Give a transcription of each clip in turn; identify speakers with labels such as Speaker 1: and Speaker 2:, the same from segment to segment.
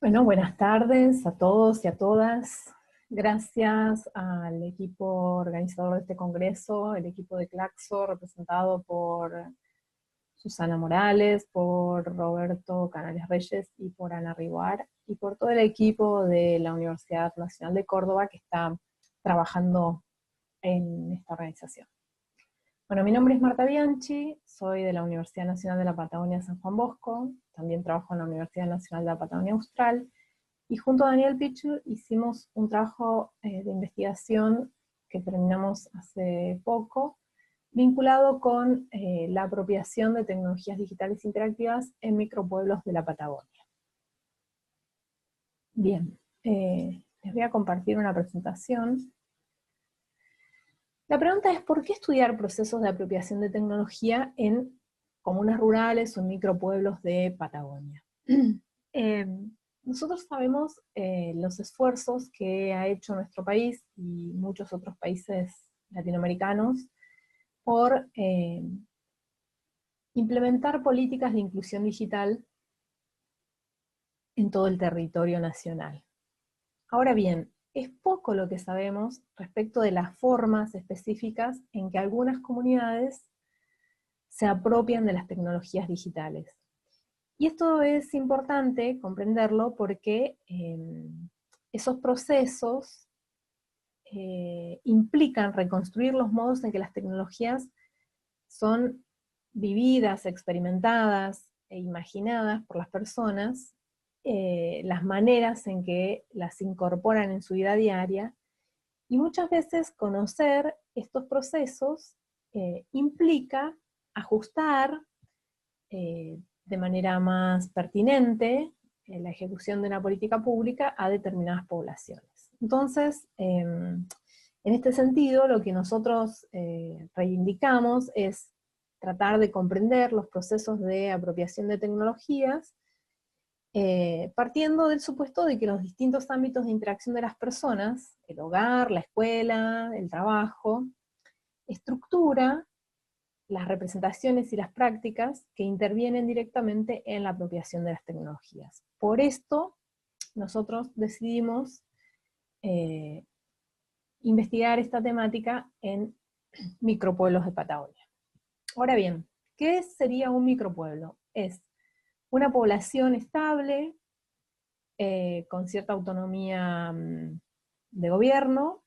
Speaker 1: Bueno, buenas tardes a todos y a todas. Gracias al equipo organizador de este congreso, el equipo de Claxo, representado por Susana Morales, por Roberto Canales Reyes y por Ana Riguar, y por todo el equipo de la Universidad Nacional de Córdoba que está trabajando en esta organización. Bueno, mi nombre es Marta Bianchi, soy de la Universidad Nacional de la Patagonia San Juan Bosco, también trabajo en la Universidad Nacional de la Patagonia Austral, y junto a Daniel Pichu hicimos un trabajo de investigación que terminamos hace poco, vinculado con la apropiación de tecnologías digitales interactivas en micropueblos de la Patagonia. Bien, les voy a compartir una presentación. La pregunta es, ¿por qué estudiar procesos de apropiación de tecnología en comunas rurales o en micropueblos de Patagonia? Nosotros sabemos los esfuerzos que ha hecho nuestro país y muchos otros países latinoamericanos por implementar políticas de inclusión digital en todo el territorio nacional. Ahora bien, es poco lo que sabemos respecto de las formas específicas en que algunas comunidades se apropian de las tecnologías digitales. Y esto es importante comprenderlo porque esos procesos implican reconstruir los modos en que las tecnologías son vividas, experimentadas e imaginadas por las personas, las maneras en que las incorporan en su vida diaria, y muchas veces conocer estos procesos implica ajustar de manera más pertinente la ejecución de una política pública a determinadas poblaciones. Entonces, en este sentido, lo que nosotros reivindicamos es tratar de comprender los procesos de apropiación de tecnologías, partiendo del supuesto de que los distintos ámbitos de interacción de las personas, el hogar, la escuela, el trabajo, estructura las representaciones y las prácticas que intervienen directamente en la apropiación de las tecnologías. Por esto, nosotros decidimos investigar esta temática en micropueblos de Patagonia. Ahora bien, ¿qué sería un micropueblo? Es una población estable, con cierta autonomía de gobierno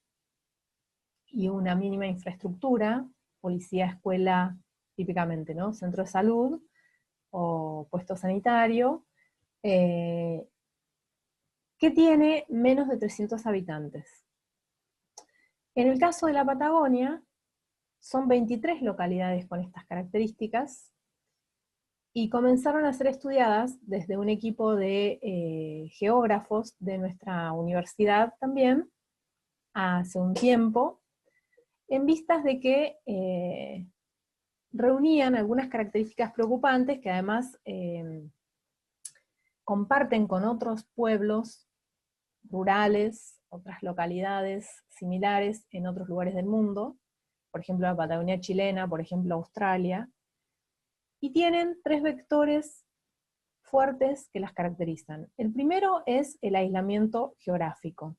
Speaker 1: y una mínima infraestructura, policía, escuela, típicamente, ¿no? Centro de salud o puesto sanitario, que tiene menos de 300 habitantes. En el caso de la Patagonia, son 23 localidades con estas características, y comenzaron a ser estudiadas desde un equipo de geógrafos de nuestra universidad también, hace un tiempo, en vistas de que reunían algunas características preocupantes que además comparten con otros pueblos rurales, otras localidades similares en otros lugares del mundo, por ejemplo la Patagonia chilena, por ejemplo Australia, y tienen tres vectores fuertes que las caracterizan. El primero es el aislamiento geográfico.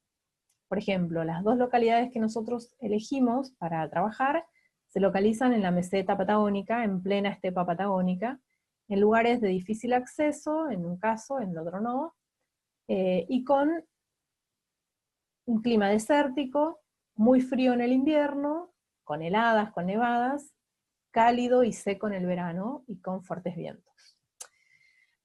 Speaker 1: Por ejemplo, las dos localidades que nosotros elegimos para trabajar se localizan en la meseta patagónica, en plena estepa patagónica, en lugares de difícil acceso, en un caso, en el otro no, y con un clima desértico, muy frío en el invierno, con heladas, con nevadas, cálido y seco en el verano, y con fuertes vientos.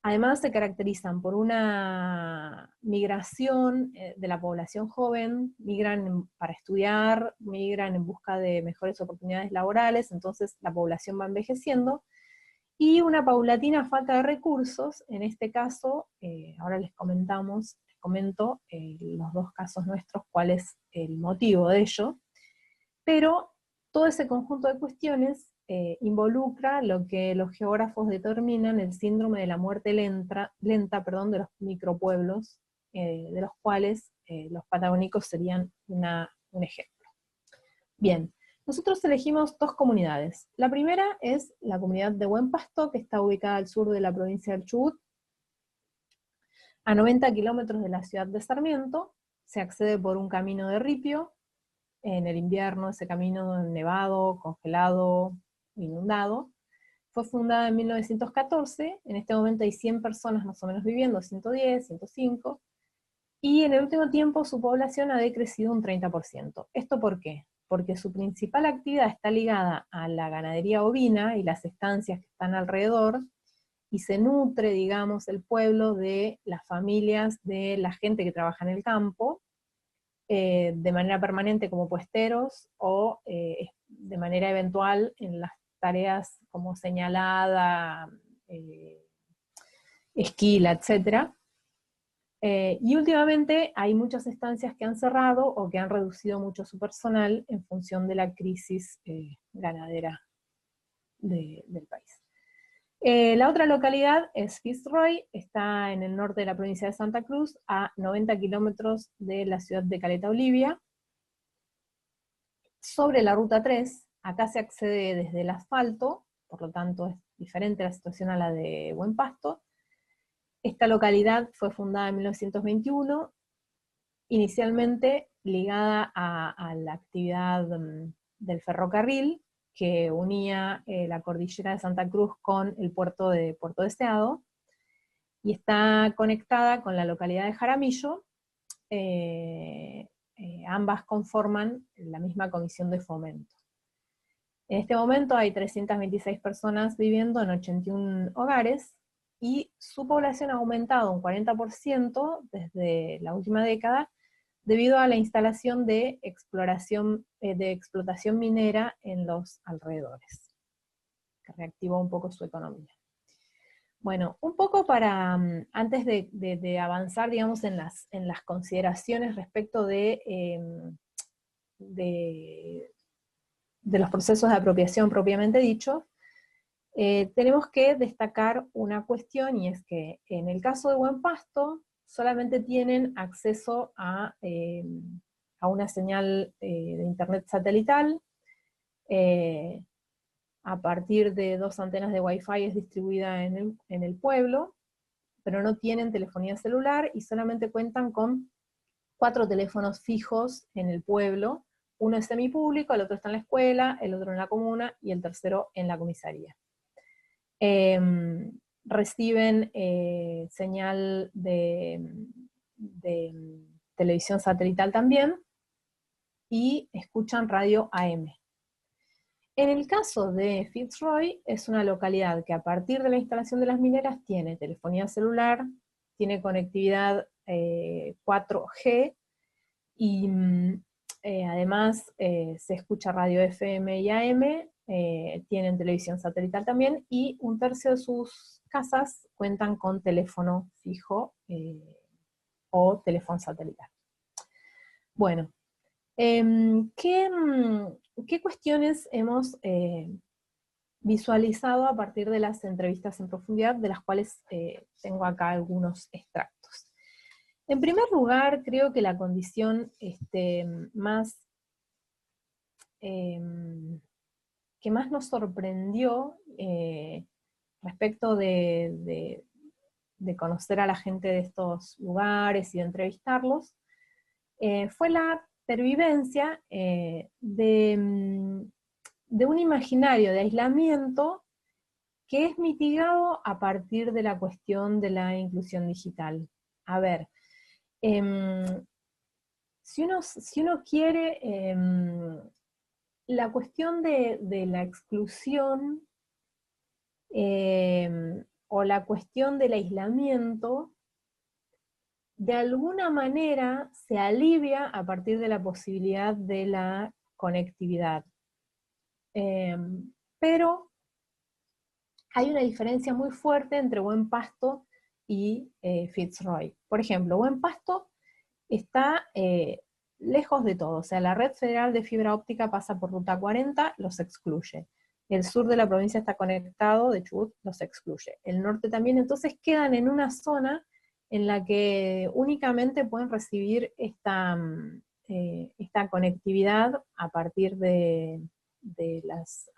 Speaker 1: Además se caracterizan por una migración de la población joven, migran para estudiar, migran en busca de mejores oportunidades laborales, entonces la población va envejeciendo, y una paulatina falta de recursos. En este caso, ahora les comento los dos casos nuestros, cuál es el motivo de ello, pero todo ese conjunto de cuestiones involucra lo que los geógrafos determinan el síndrome de la muerte lenta de los micropueblos, de los cuales los patagónicos serían un ejemplo. Bien, nosotros elegimos dos comunidades. La primera es la comunidad de Buen Pasto, que está ubicada al sur de la provincia del Chubut. A 90 kilómetros de la ciudad de Sarmiento, se accede por un camino de ripio. En el invierno ese camino nevado, congelado, inundado. Fue fundada en 1914, en este momento hay 100 personas más o menos viviendo, 110, 105, y en el último tiempo su población ha decrecido un 30%. ¿Esto por qué? Porque su principal actividad está ligada a la ganadería ovina y las estancias que están alrededor, y se nutre, digamos, el pueblo de las familias, de la gente que trabaja en el campo, de manera permanente como puesteros, o de manera eventual en las tareas como señalada, esquila, etc. Y últimamente hay muchas estancias que han cerrado o que han reducido mucho su personal en función de la crisis ganadera del país. La otra localidad es Fitzroy, está en el norte de la provincia de Santa Cruz, a 90 kilómetros de la ciudad de Caleta Olivia. Sobre la ruta 3, acá se accede desde el asfalto, por lo tanto es diferente la situación a la de Buen Pasto. Esta localidad fue fundada en 1921, inicialmente ligada a la actividad del ferrocarril, que unía la cordillera de Santa Cruz con el puerto de Puerto Deseado, y está conectada con la localidad de Jaramillo. Ambas conforman la misma comisión de fomento. En este momento hay 326 personas viviendo en 81 hogares, y su población ha aumentado un 40% desde la última década, debido a la instalación de explotación minera en los alrededores, que reactivó un poco su economía. Bueno, un poco para, antes de avanzar, digamos, en las consideraciones respecto de los procesos de apropiación propiamente dicho, tenemos que destacar una cuestión, y es que en el caso de Buen Pasto, solamente tienen acceso a una señal de internet satelital, a partir de 2 antenas de Wi-Fi es distribuida en el pueblo, pero no tienen telefonía celular, y solamente cuentan con 4 teléfonos fijos en el pueblo. Uno es semipúblico, el otro está en la escuela, el otro en la comuna, y el tercero en la comisaría. Reciben señal de televisión satelital también, y escuchan radio AM. En el caso de Fitzroy, es una localidad que a partir de la instalación de las mineras tiene telefonía celular, tiene conectividad 4G, y además se escucha radio FM y AM, tienen televisión satelital también, y un tercio de sus casas cuentan con teléfono fijo o teléfono satelital. Bueno, ¿qué cuestiones hemos visualizado a partir de las entrevistas en profundidad, de las cuales tengo acá algunos extractos? En primer lugar, creo que la condición que más nos sorprendió respecto de conocer a la gente de estos lugares y de entrevistarlos, fue la pervivencia de un imaginario de aislamiento que es mitigado a partir de la cuestión de la inclusión digital. A ver, si uno quiere, la cuestión de la exclusión o la cuestión del aislamiento, de alguna manera se alivia a partir de la posibilidad de la conectividad. Pero hay una diferencia muy fuerte entre Buen Pasto y Fitzroy. Por ejemplo, Buen Pasto está lejos de todo, o sea, la red federal de fibra óptica pasa por Ruta 40, los excluye. El sur de la provincia está conectado, de Chubut, los excluye. El norte también, entonces quedan en una zona en la que únicamente pueden recibir esta conectividad a partir de las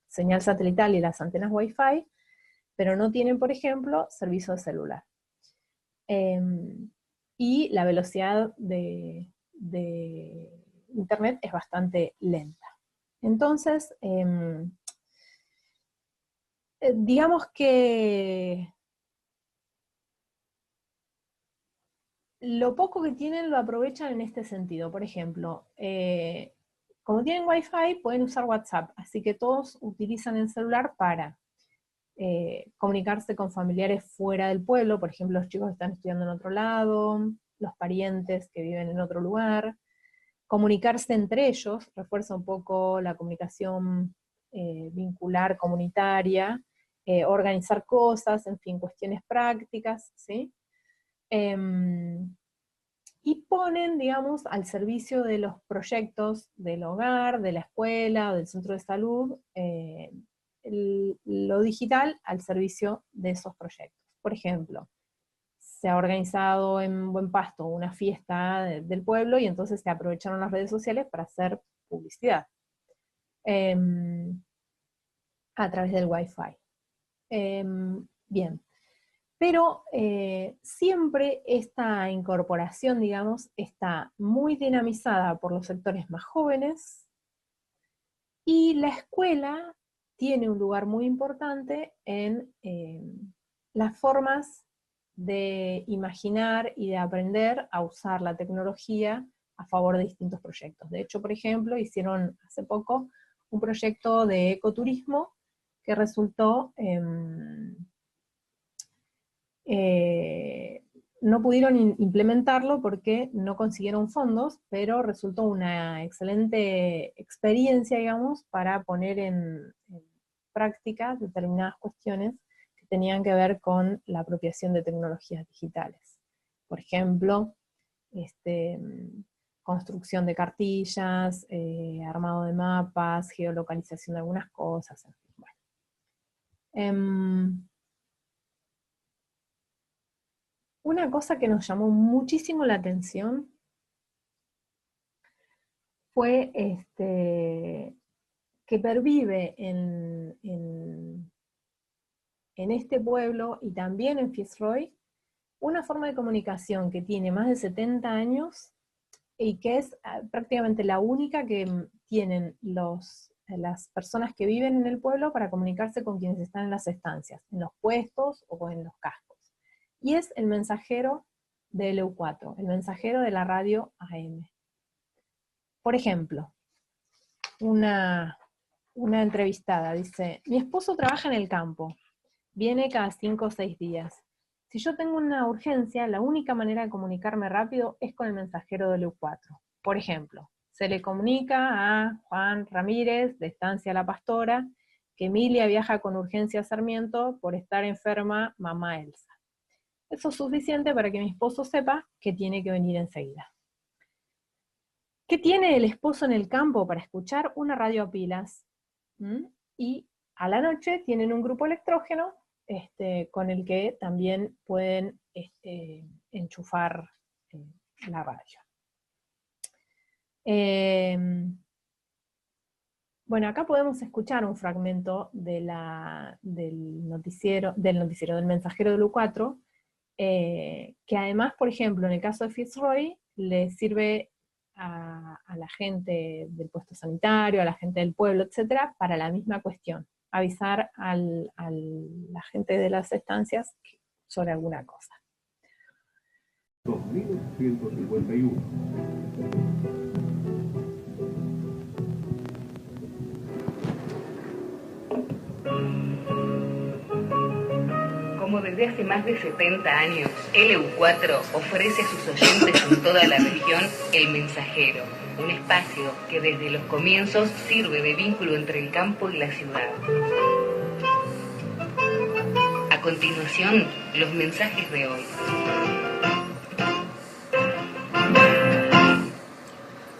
Speaker 1: señal satelital y las antenas Wi-Fi, pero no tienen, por ejemplo, servicio de celular. Y la velocidad de Internet es bastante lenta. Entonces, digamos que lo poco que tienen lo aprovechan en este sentido. Por ejemplo, como tienen Wi-Fi, pueden usar WhatsApp, así que todos utilizan el celular para comunicarse con familiares fuera del pueblo, por ejemplo, los chicos que están estudiando en otro lado, los parientes que viven en otro lugar, comunicarse entre ellos, refuerza un poco la comunicación vincular comunitaria, organizar cosas, en fin, cuestiones prácticas, ¿sí? Y ponen, digamos, al servicio de los proyectos del hogar, de la escuela o del centro de salud, lo digital al servicio de esos proyectos. Por ejemplo, se ha organizado en Buen Pasto una fiesta del pueblo y entonces se aprovecharon las redes sociales para hacer publicidad a través del Wi-Fi. Bien. Pero siempre esta incorporación, digamos, está muy dinamizada por los sectores más jóvenes y la escuela tiene un lugar muy importante en las formas de imaginar y de aprender a usar la tecnología a favor de distintos proyectos. De hecho, por ejemplo, hicieron hace poco un proyecto de ecoturismo que resultó no pudieron implementarlo porque no consiguieron fondos, pero resultó una excelente experiencia, digamos, para poner en práctica determinadas cuestiones que tenían que ver con la apropiación de tecnologías digitales. Por ejemplo, construcción de cartillas, armado de mapas, geolocalización de algunas cosas, en fin. Bueno. Una cosa que nos llamó muchísimo la atención fue que pervive en este pueblo y también en Fitzroy una forma de comunicación que tiene más de 70 años y que es prácticamente la única que tienen las personas que viven en el pueblo para comunicarse con quienes están en las estancias, en los puestos o en los cascos. Y es el mensajero de LU4, el mensajero de la radio AM. Por ejemplo, una entrevistada dice: mi esposo trabaja en el campo, viene cada 5 o 6 días. Si yo tengo una urgencia, la única manera de comunicarme rápido es con el mensajero de LU4. Por ejemplo, se le comunica a Juan Ramírez, de Estancia La Pastora, que Emilia viaja con urgencia a Sarmiento por estar enferma mamá Elsa. Eso es suficiente para que mi esposo sepa que tiene que venir enseguida. ¿Qué tiene el esposo en el campo para escuchar? Una radio a pilas. Y a la noche tienen un grupo electrógeno con el que también pueden enchufar la radio. Bueno, acá podemos escuchar un fragmento del mensajero de LU4, que además, por ejemplo, en el caso de Fitzroy, le sirve a la gente del puesto sanitario, a la gente del pueblo, etcétera, para la misma cuestión, avisar a la gente de las estancias sobre alguna cosa.
Speaker 2: 2151.
Speaker 3: Como desde hace más de 70 años, LU4 ofrece a sus oyentes en toda la región El Mensajero, un espacio que desde los comienzos sirve de vínculo entre el campo y la ciudad. A continuación, los mensajes de hoy.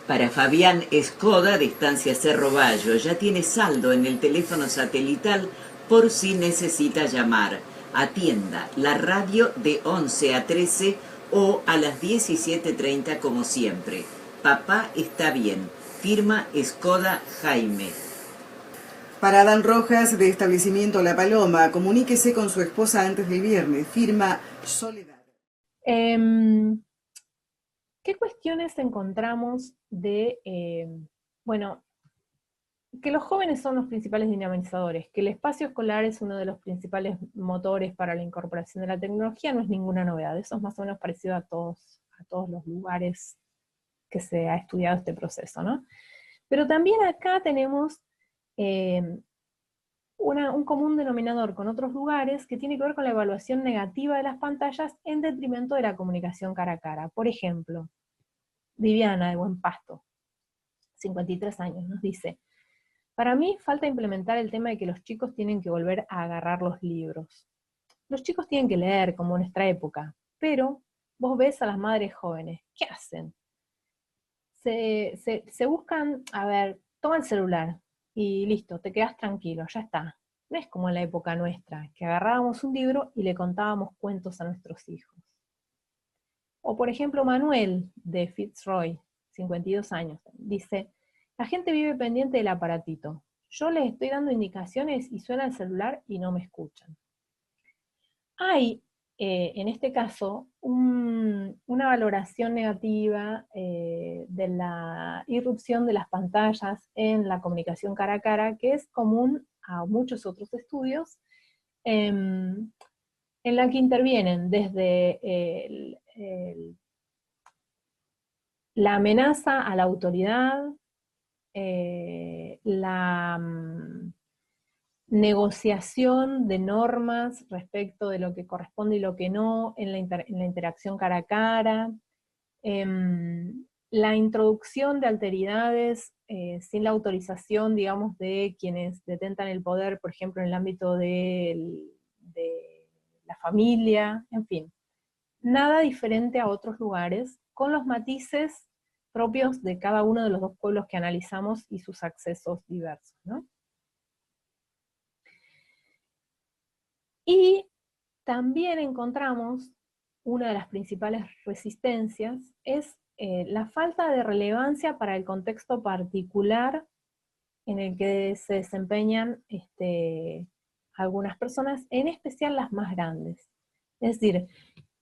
Speaker 4: Para Fabián Escoda, de Estancia Cerro Bayo, ya tiene saldo en el teléfono satelital por si necesita llamar. Atienda la radio de 11 a 13 o a las 17:30 como siempre. Papá está bien. Firma Escoda Jaime.
Speaker 5: Para Adán Rojas, de Establecimiento La Paloma, comuníquese con su esposa antes del viernes. Firma Soledad.
Speaker 1: ¿Qué cuestiones encontramos de, bueno, que los jóvenes son los principales dinamizadores, que el espacio escolar es uno de los principales motores para la incorporación de la tecnología, no es ninguna novedad, eso es más o menos parecido a todos los lugares que se ha estudiado este proceso, ¿no? Pero también acá tenemos un común denominador con otros lugares que tiene que ver con la evaluación negativa de las pantallas en detrimento de la comunicación cara a cara. Por ejemplo, Viviana de Buen Pasto, 53 años, nos dice: para mí falta implementar el tema de que los chicos tienen que volver a agarrar los libros. Los chicos tienen que leer, como en nuestra época, pero vos ves a las madres jóvenes, ¿qué hacen? Se buscan, a ver, toma el celular y listo, te quedas tranquilo, ya está. No es como en la época nuestra, que agarrábamos un libro y le contábamos cuentos a nuestros hijos. O por ejemplo Manuel, de Fitzroy, 52 años, dice: la gente vive pendiente del aparatito. Yo les estoy dando indicaciones y suena el celular y no me escuchan. Hay, en este caso, una valoración negativa de la irrupción de las pantallas en la comunicación cara a cara, que es común a muchos otros estudios, en la que intervienen desde la amenaza a la autoridad, la negociación de normas respecto de lo que corresponde y lo que no en la interacción cara a cara, la introducción de alteridades sin la autorización, digamos, de quienes detentan el poder, por ejemplo, en el ámbito de la familia, en fin. Nada diferente a otros lugares, con los matices propios de cada uno de los dos pueblos que analizamos y sus accesos diversos, ¿no? Y también encontramos una de las principales resistencias es la falta de relevancia para el contexto particular en el que se desempeñan algunas personas, en especial las más grandes. Es decir,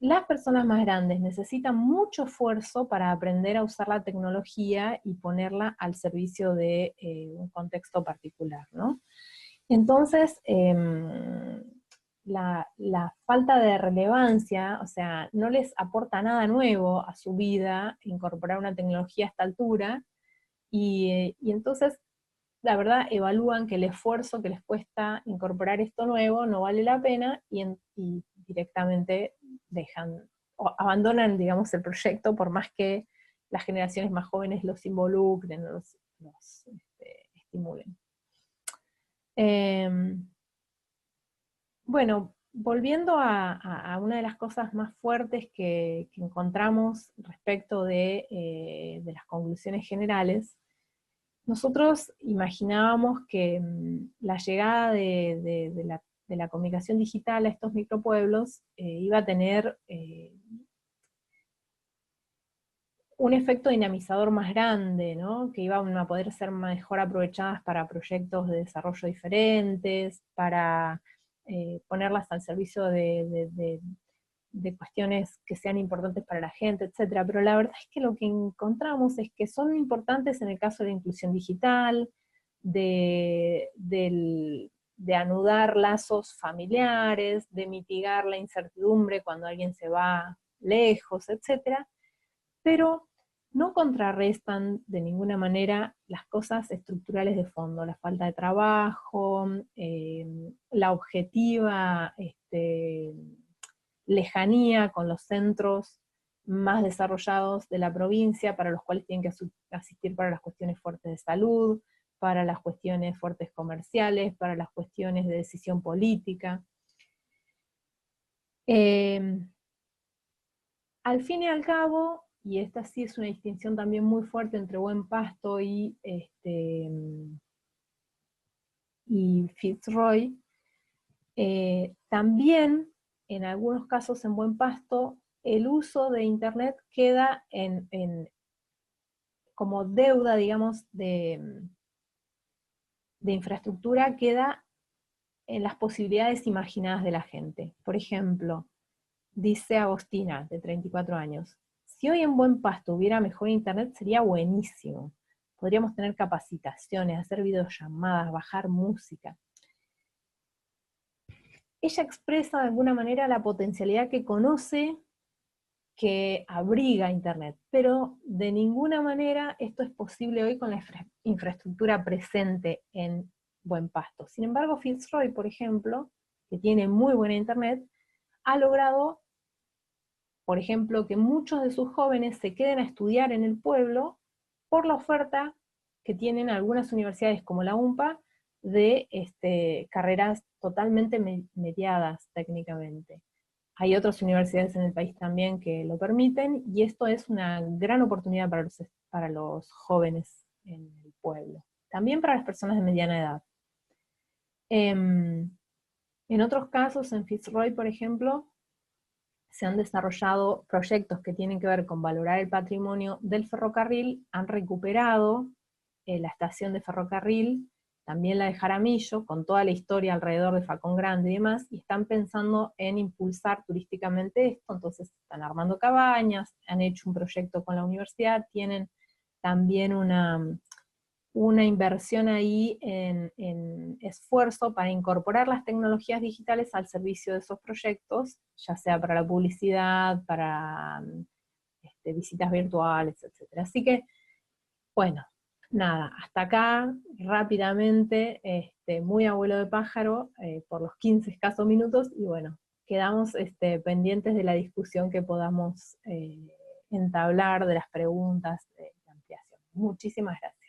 Speaker 1: las personas más grandes necesitan mucho esfuerzo para aprender a usar la tecnología y ponerla al servicio de un contexto particular, ¿no? Entonces, la falta de relevancia, o sea, no les aporta nada nuevo a su vida incorporar una tecnología a esta altura, y entonces, la verdad, evalúan que el esfuerzo que les cuesta incorporar esto nuevo no vale la pena, y directamente dejan, o abandonan, digamos, el proyecto, por más que las generaciones más jóvenes los involucren, los estimulen. Bueno, volviendo a una de las cosas más fuertes que encontramos respecto de las conclusiones generales, nosotros imaginábamos que la llegada de la comunicación digital a estos micropueblos iba a tener un efecto dinamizador más grande, ¿no? Que iban a poder ser mejor aprovechadas para proyectos de desarrollo diferentes, para ponerlas al servicio de cuestiones que sean importantes para la gente, etc. Pero la verdad es que lo que encontramos es que son importantes en el caso de la inclusión digital, de anudar lazos familiares, de mitigar la incertidumbre cuando alguien se va lejos, etc., pero no contrarrestan de ninguna manera las cosas estructurales de fondo, la falta de trabajo, la objetiva lejanía con los centros más desarrollados de la provincia, para los cuales tienen que asistir para las cuestiones fuertes de salud, para las cuestiones fuertes comerciales, para las cuestiones de decisión política. Al fin y al cabo, y esta sí es una distinción también muy fuerte entre Buen Pasto y Fitzroy, también en algunos casos en Buen Pasto el uso de Internet queda como deuda, digamos, de infraestructura, queda en las posibilidades imaginadas de la gente. Por ejemplo, Dice Agostina, de 34 años, si hoy en Buen Pasto hubiera mejor internet sería buenísimo. Podríamos tener capacitaciones, hacer videollamadas, bajar música. Ella expresa de alguna manera la potencialidad que conoce, que abriga internet, pero de ninguna manera esto es posible hoy con la infraestructura presente en Buen Pasto. Sin embargo, Fitzroy, por ejemplo, que tiene muy buena internet, ha logrado, por ejemplo, que muchos de sus jóvenes se queden a estudiar en el pueblo por la oferta que tienen algunas universidades como la UMPA de carreras totalmente mediadas técnicamente. Hay otras universidades en el país también que lo permiten, y esto es una gran oportunidad para los jóvenes en el pueblo. También para las personas de mediana edad. En otros casos, en Fitzroy, por ejemplo, se han desarrollado proyectos que tienen que ver con valorar el patrimonio del ferrocarril, han recuperado la estación de ferrocarril, también la de Jaramillo, con toda la historia alrededor de Facón Grande y demás, y están pensando en impulsar turísticamente esto, entonces están armando cabañas, han hecho un proyecto con la universidad, tienen también una inversión ahí en esfuerzo para incorporar las tecnologías digitales al servicio de esos proyectos, ya sea para la publicidad, para visitas virtuales, etc. Así que, bueno, nada, hasta acá, rápidamente, muy abuelo de pájaro, por los 15 escasos minutos, y bueno, quedamos pendientes de la discusión que podamos entablar, de las preguntas de ampliación. Muchísimas gracias.